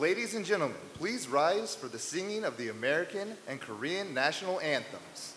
Ladies and gentlemen, please rise for the singing of the American and Korean national anthems.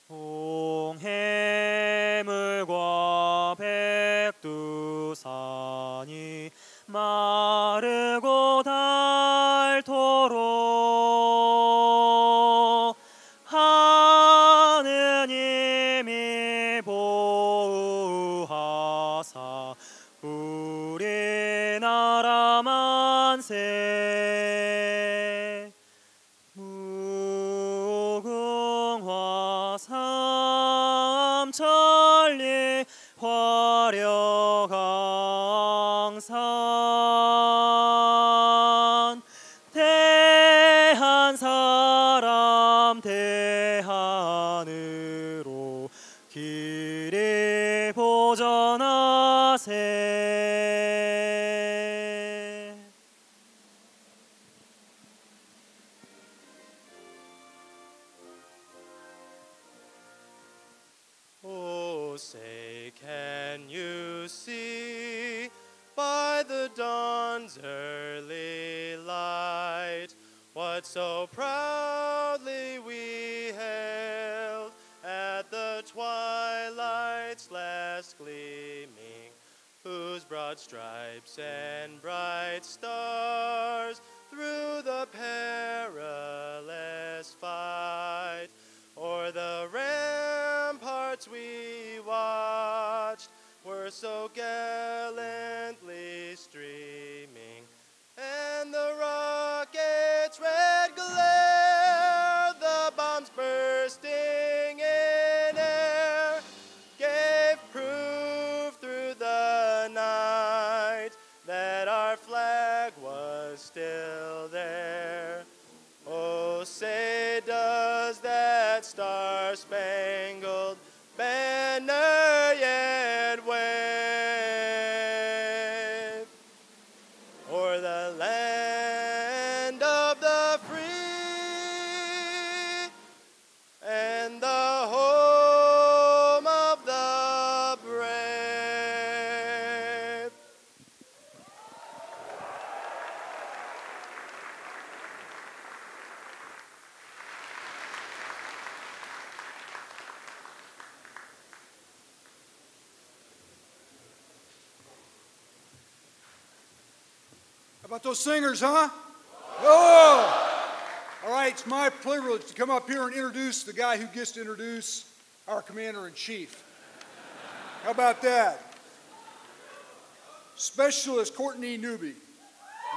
동해물과 백두산이 마르고 닳도록 하느님이 보호하사 우리나라 만세. 무궁화 삼천리 화려강산 대한 사람 대한으로 길이 보전하세. Oh, say, can you see by the dawn's early light what so proudly we hailed at the twilight's last gleaming, whose broad stripes and bright stars through the perilous fight o'er the ramparts we watched were so gallantly streaming, and the rocket's red glare, the bombs bursting in air, gave proof through the night that our flag was still there. Oh, say does that star-spangled banner yet wave o'er the land of the free and the home of the brave? How about those singers, huh? Oh! All right, it's my privilege to come up here and introduce the guy who gets to introduce our Commander-in-Chief. How about that? Specialist Courtney Newby.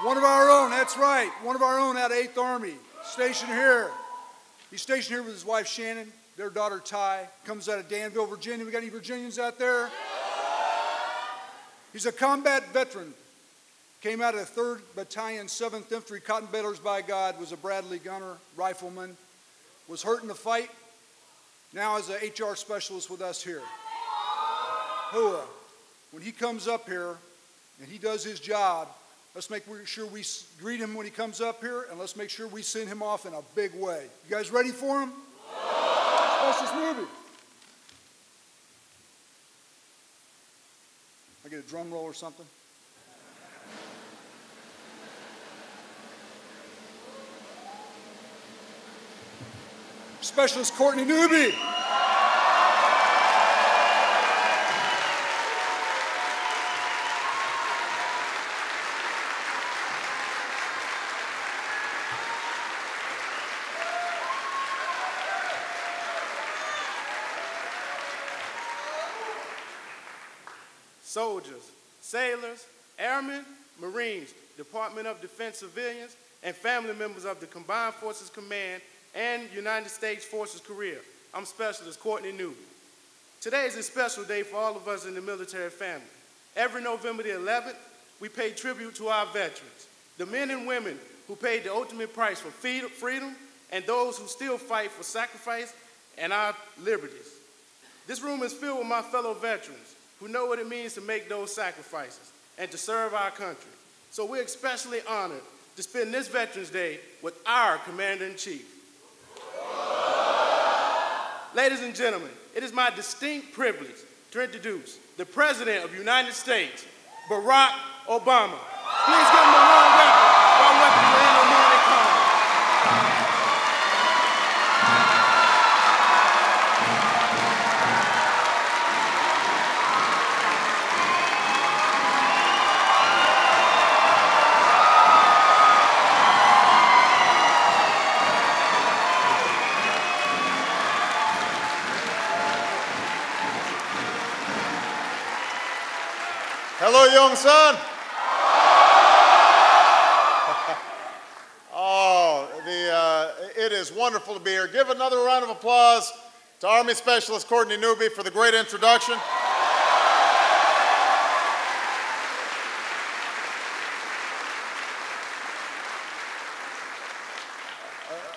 One of our own, that's right, one of our own out of 8th Army, stationed here. He's stationed here with his wife Shannon, their daughter Ty, comes out of Danville, Virginia. We got any Virginians out there? He's a combat veteran. Came out of the 3rd Battalion, 7th Infantry, Cotton Balers by God, was a Bradley gunner, rifleman, was hurt in the fight, now is an HR specialist with us here. Who, when he comes up here and he does his job, let's make sure we greet him when he comes up here, and let's make sure we send him off in a big way. You guys ready for him? Watch this movie. I get a drum roll or something? Specialist Courtney Newby. Soldiers, sailors, airmen, Marines, Department of Defense civilians, and family members of the Combined Forces Command and United States Forces Korea. I'm Specialist Courtney Newby. Today is a special day for all of us in the military family. Every November the 11th, we pay tribute to our veterans, the men and women who paid the ultimate price for freedom and those who still fight for sacrifice and our liberties. This room is filled with my fellow veterans who know what it means to make those sacrifices and to serve our country. So we're especially honored to spend this Veterans Day with our Commander-in-Chief. Ladies and gentlemen, it is my distinct privilege to introduce the President of the United States, Barack Obama. Please give him a warm welcome while welcoming the Illinois Congress. Hello, Youngsan. It is wonderful to be here. Give another round of applause to Army Specialist Courtney Newby for the great introduction.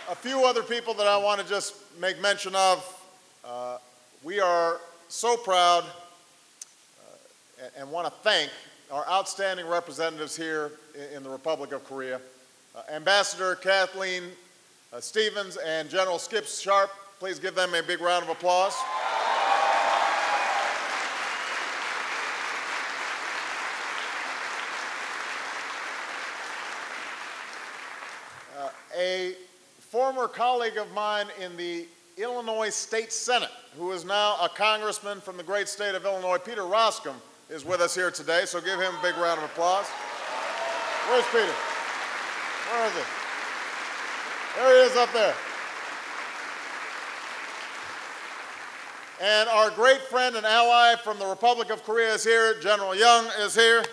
A few other people that I want to just make mention of. We are so proud and want to thank our outstanding representatives here in the Republic of Korea. Ambassador Kathleen Stevens and General Skip Sharp, please give them a big round of applause. A former colleague of mine in the Illinois State Senate, who is now a congressman from the great state of Illinois, Peter Roscom, is with us here today, so give him a big round of applause. Where's Peter? Where is he? There he is up there. And our great friend and ally from the Republic of Korea is here. General Young is here.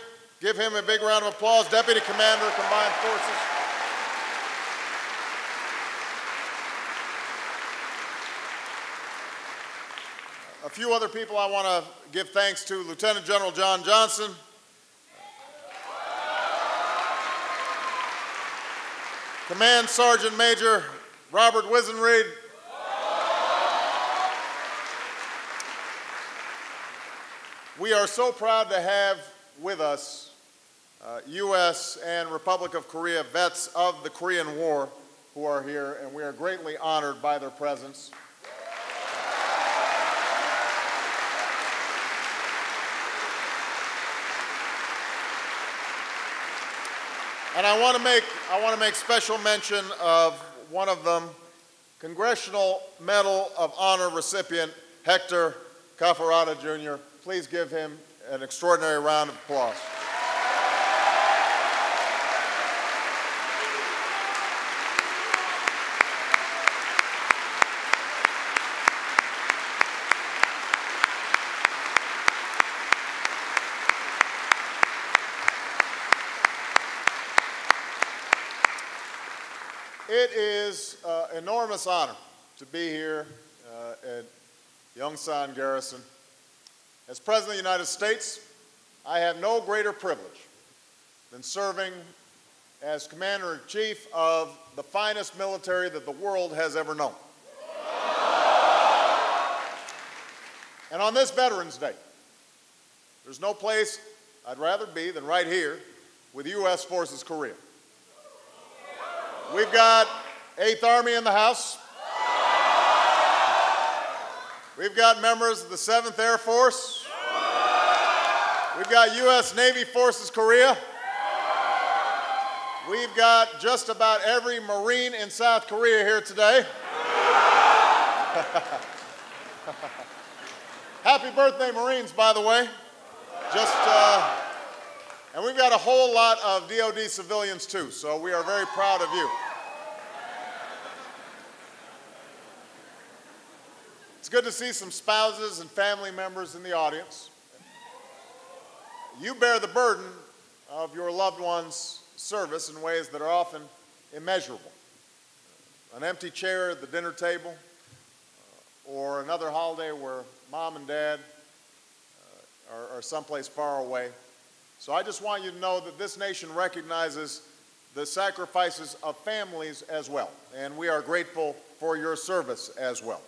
Give him a big round of applause. Deputy Commander, Combined Forces. A few other people I want to give thanks to: Lieutenant General John Johnson, Command Sergeant Major Robert Wisenreed, we are so proud to have with us U.S. and Republic of Korea vets of the Korean War who are here, and we are greatly honored by their presence. And I want to make special mention of one of them, Congressional Medal of Honor recipient Hector Cafarata, Jr. Please give him an extraordinary round of applause. It is an enormous honor to be here at Youngsan Garrison. As President of the United States, I have no greater privilege than serving as Commander-in-Chief of the finest military that the world has ever known. And on this Veterans Day, there's no place I'd rather be than right here with U.S. Forces Korea. We've got 8th Army in the house. We've got members of the 7th Air Force. We've got U.S. Navy Forces Korea. We've got just about every Marine in South Korea here today. Happy birthday, Marines, by the way. And we've got a whole lot of DoD civilians, too, so we are very proud of you. It's good to see some spouses and family members in the audience. You bear the burden of your loved one's service in ways that are often immeasurable. An empty chair at the dinner table, or another holiday where mom and dad are someplace far away. So I just want you to know that this nation recognizes the sacrifices of families as well, and we are grateful for your service as well.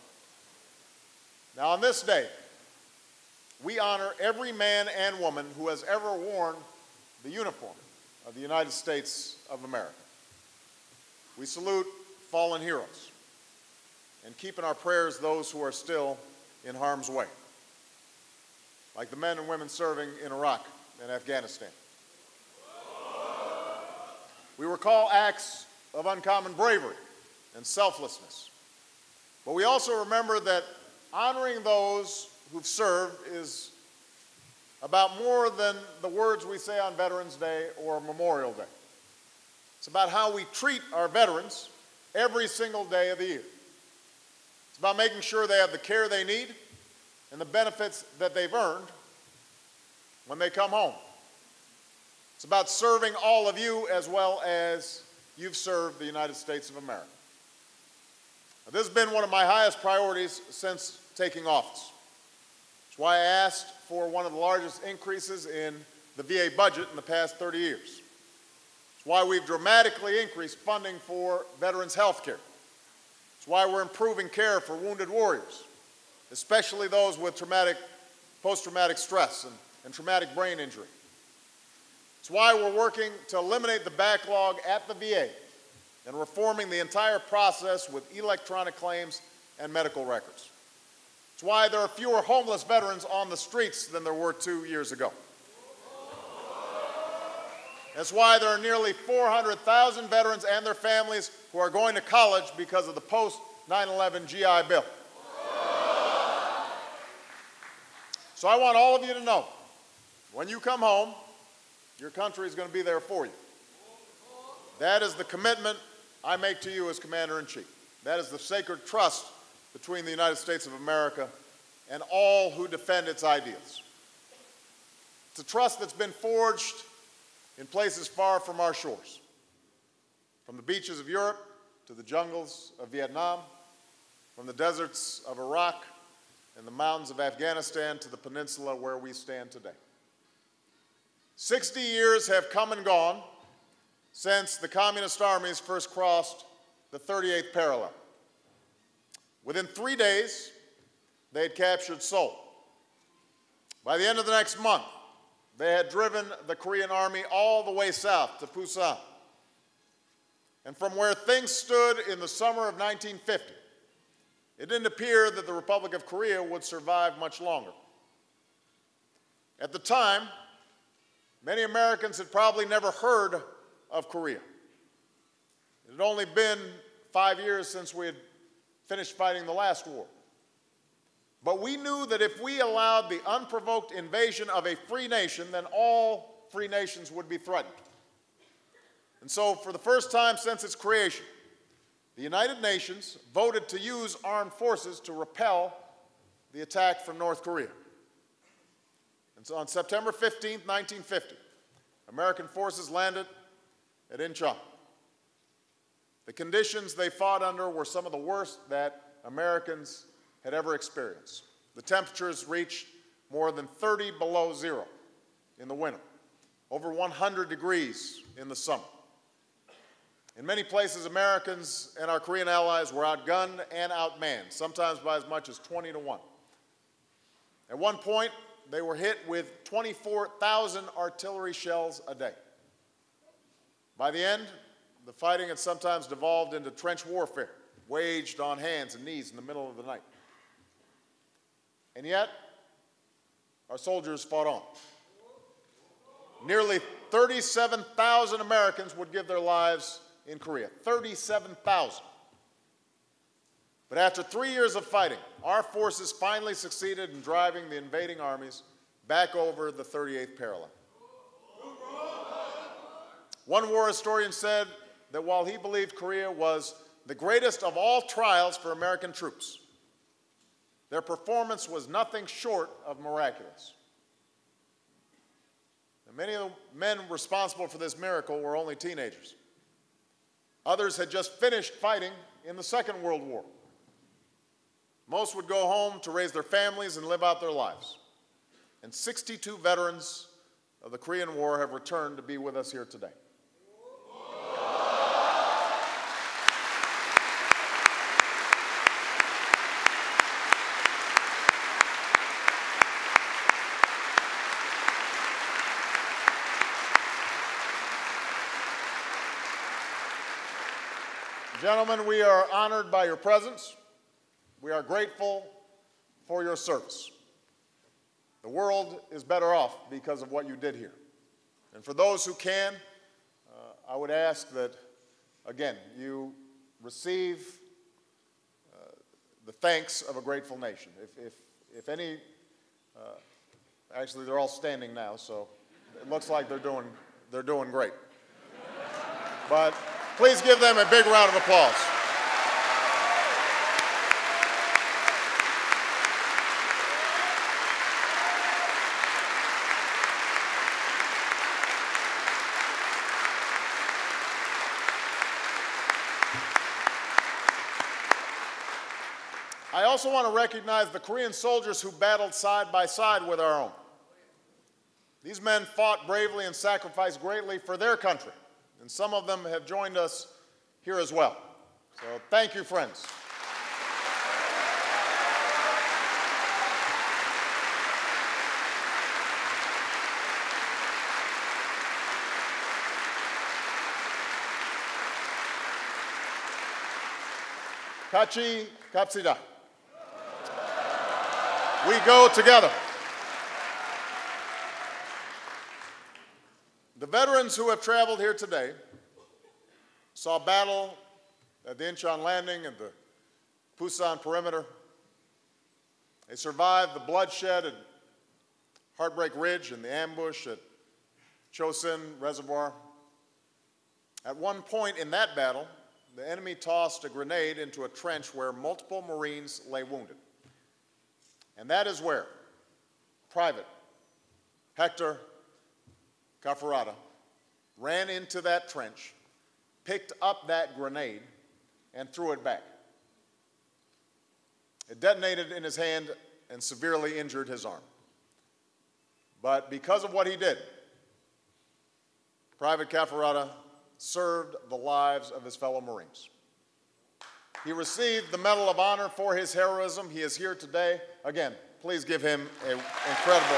Now, on this day, we honor every man and woman who has ever worn the uniform of the United States of America. We salute fallen heroes and keep in our prayers those who are still in harm's way, like the men and women serving in Iraq and Afghanistan. We recall acts of uncommon bravery and selflessness, but we also remember that honoring those who've served is about more than the words we say on Veterans Day or Memorial Day. It's about how we treat our veterans every single day of the year. It's about making sure they have the care they need and the benefits that they've earned when they come home. It's about serving all of you as well as you've served the United States of America. Now, this has been one of my highest priorities since taking office. It's why I asked for one of the largest increases in the VA budget in the past 30 years. It's why we've dramatically increased funding for veterans' health care. It's why we're improving care for wounded warriors, especially those with post-traumatic stress and traumatic brain injury. It's why we're working to eliminate the backlog at the VA and reforming the entire process with electronic claims and medical records. It's why there are fewer homeless veterans on the streets than there were 2 years ago. That's why there are nearly 400,000 veterans and their families who are going to college because of the post-9/11 GI Bill. So I want all of you to know, when you come home, your country is going to be there for you. That is the commitment I make to you as Commander-in-Chief. That is the sacred trust between the United States of America and all who defend its ideals. It's a trust that's been forged in places far from our shores, from the beaches of Europe to the jungles of Vietnam, from the deserts of Iraq and the mountains of Afghanistan to the peninsula where we stand today. 60 years have come and gone since the communist armies first crossed the 38th parallel. Within 3 days, they had captured Seoul. By the end of the next month, they had driven the Korean army all the way south to Busan. And from where things stood in the summer of 1950, it didn't appear that the Republic of Korea would survive much longer. At the time, many Americans had probably never heard of Korea. It had only been 5 years since we had finished fighting the last war. But we knew that if we allowed the unprovoked invasion of a free nation, then all free nations would be threatened. And so, for the first time since its creation, the United Nations voted to use armed forces to repel the attack from North Korea. And so on September 15, 1950, American forces landed at Incheon. The conditions they fought under were some of the worst that Americans had ever experienced. The temperatures reached more than 30 below zero in the winter, over 100 degrees in the summer. In many places, Americans and our Korean allies were outgunned and outmanned, sometimes by as much as 20 to 1. At one point, they were hit with 24,000 artillery shells a day. By the end, the fighting had sometimes devolved into trench warfare, waged on hands and knees in the middle of the night. And yet, our soldiers fought on. Nearly 37,000 Americans would give their lives in Korea. 37,000. But after 3 years of fighting, our forces finally succeeded in driving the invading armies back over the 38th parallel. One war historian said that while he believed Korea was the greatest of all trials for American troops, their performance was nothing short of miraculous. And many of the men responsible for this miracle were only teenagers. Others had just finished fighting in the Second World War. Most would go home to raise their families and live out their lives. And 62 veterans of the Korean War have returned to be with us here today. Gentlemen, we are honored by your presence. We are grateful for your service. The world is better off because of what you did here. And for those who can, I would ask that, again, you receive the thanks of a grateful nation. If any, actually they're all standing now, so it looks like they're doing great. But please give them a big round of applause. I also want to recognize the Korean soldiers who battled side by side with our own. These men fought bravely and sacrificed greatly for their country, and some of them have joined us here as well. So thank you, friends. Kachi kapsida. We go together. The veterans who have traveled here today saw battle at the Incheon Landing and the Busan perimeter. They survived the bloodshed at Heartbreak Ridge and the ambush at Chosin Reservoir. At one point in that battle, the enemy tossed a grenade into a trench where multiple Marines lay wounded. And that is where Private Hector Cafarata ran into that trench, picked up that grenade, and threw it back. It detonated in his hand and severely injured his arm. But because of what he did, Private Cafarata served the lives of his fellow Marines. He received the Medal of Honor for his heroism. He is here today. Again, please give him an incredible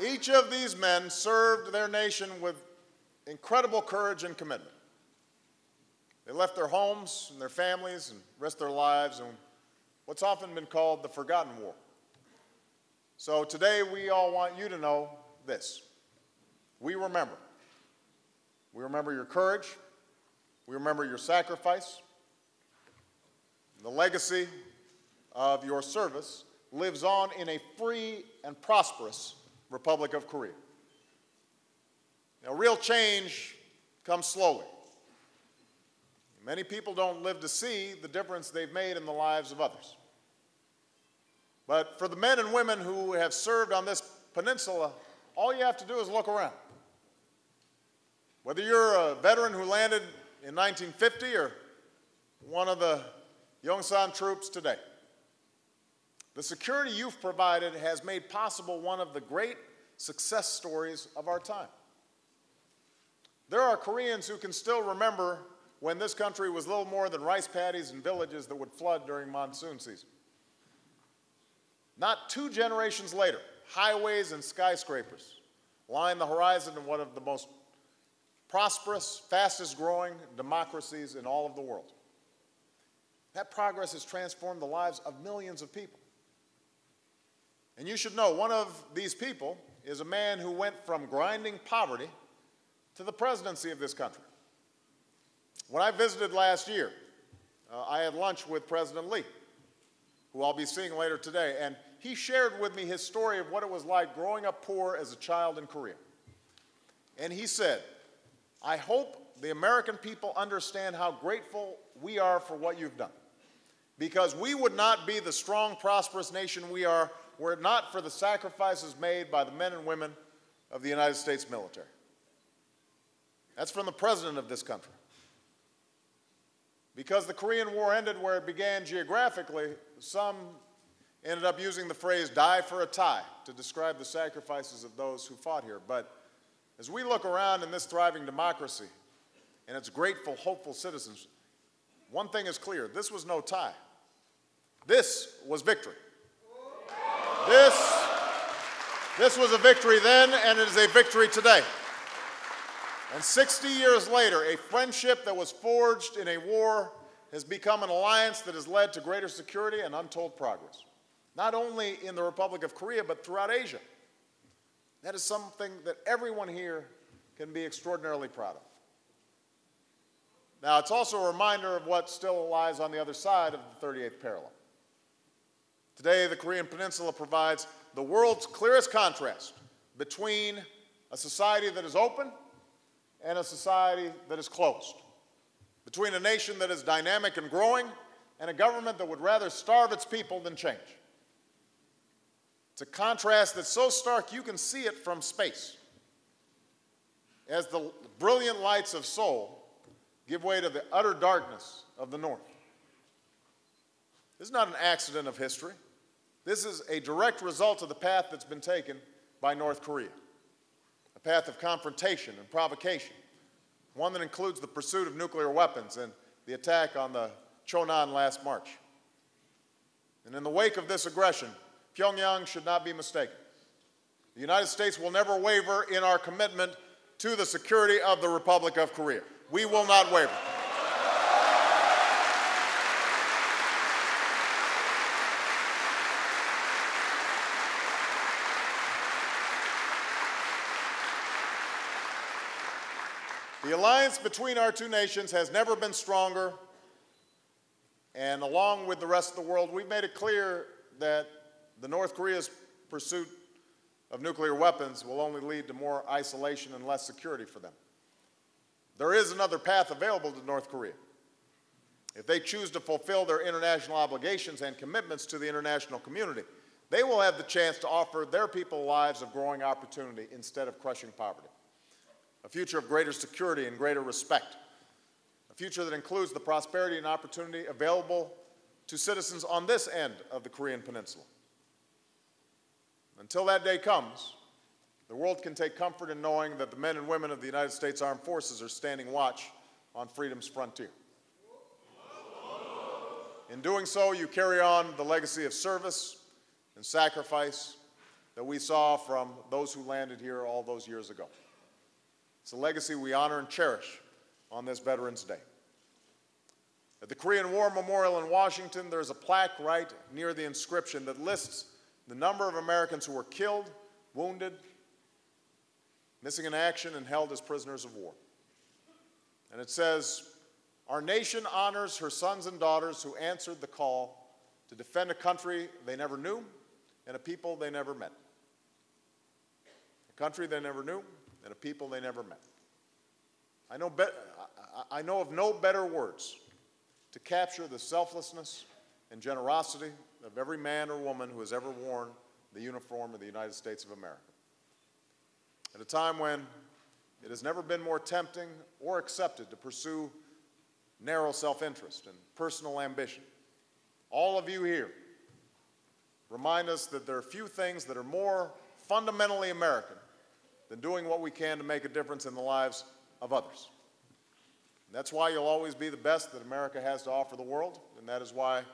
Each of these men served their nation with incredible courage and commitment. They left their homes and their families and risked their lives in what's often been called the forgotten war. So today we all want you to know this. We remember. We remember your courage. We remember your sacrifice. The legacy of your service lives on in a free and prosperous Republic of Korea. Now, real change comes slowly. Many people don't live to see the difference they've made in the lives of others. But for the men and women who have served on this peninsula, all you have to do is look around. Whether you're a veteran who landed in 1950 or one of the Youngsan troops today, the security you've provided has made possible one of the great success stories of our time. There are Koreans who can still remember when this country was little more than rice paddies and villages that would flood during monsoon season. Not 2 generations later, highways and skyscrapers line the horizon of one of the most prosperous, fastest growing democracies in all of the world. That progress has transformed the lives of millions of people. And you should know, one of these people is a man who went from grinding poverty to the presidency of this country. When I visited last year, I had lunch with President Lee, who I'll be seeing later today, and he shared with me his story of what it was like growing up poor as a child in Korea. And he said, "I hope the American people understand how grateful we are for what you've done, because we would not be the strong, prosperous nation we are were it not for the sacrifices made by the men and women of the United States military." That's from the president of this country. Because the Korean War ended where it began geographically, some ended up using the phrase "die for a tie" to describe the sacrifices of those who fought here. But as we look around in this thriving democracy and its grateful, hopeful citizens, one thing is clear: this was no tie. This was victory. This was a victory then, and it is a victory today. And 60 years later, a friendship that was forged in a war has become an alliance that has led to greater security and untold progress, not only in the Republic of Korea, but throughout Asia. That is something that everyone here can be extraordinarily proud of. Now, it's also a reminder of what still lies on the other side of the 38th parallel. Today, the Korean Peninsula provides the world's clearest contrast between a society that is open and a society that is closed, between a nation that is dynamic and growing and a government that would rather starve its people than change. It's a contrast that's so stark you can see it from space, as the brilliant lights of Seoul give way to the utter darkness of the north. This is not an accident of history. This is a direct result of the path that's been taken by North Korea, a path of confrontation and provocation, one that includes the pursuit of nuclear weapons and the attack on the Chonan last March. And in the wake of this aggression, Pyongyang should not be mistaken. The United States will never waver in our commitment to the security of the Republic of Korea. We will not waver. The alliance between our two nations has never been stronger, and along with the rest of the world, we've made it clear that the North Korea's pursuit of nuclear weapons will only lead to more isolation and less security for them. There is another path available to North Korea. If they choose to fulfill their international obligations and commitments to the international community, they will have the chance to offer their people lives of growing opportunity instead of crushing poverty. A future of greater security and greater respect. A future that includes the prosperity and opportunity available to citizens on this end of the Korean Peninsula. Until that day comes, the world can take comfort in knowing that the men and women of the United States Armed Forces are standing watch on freedom's frontier. In doing so, you carry on the legacy of service and sacrifice that we saw from those who landed here all those years ago. It's a legacy we honor and cherish on this Veterans Day. At the Korean War Memorial in Washington, there's a plaque right near the inscription that lists the number of Americans who were killed, wounded, missing in action, and held as prisoners of war. And it says, "Our nation honors her sons and daughters who answered the call to defend a country they never knew and a people they never met." A country they never knew and a people they never met. I know of no better words to capture the selflessness and generosity of every man or woman who has ever worn the uniform of the United States of America. At a time when it has never been more tempting or accepted to pursue narrow self-interest and personal ambition, all of you here remind us that there are few things that are more fundamentally American than doing what we can to make a difference in the lives of others. And that's why you'll always be the best that America has to offer the world, and that is why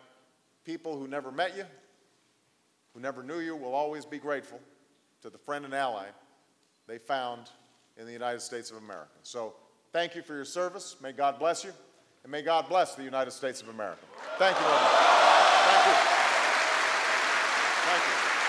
people who never met you, who never knew you, will always be grateful to the friend and ally they found in the United States of America. So thank you for your service. May God bless you, and may God bless the United States of America. Thank you very much. Thank you. Thank you.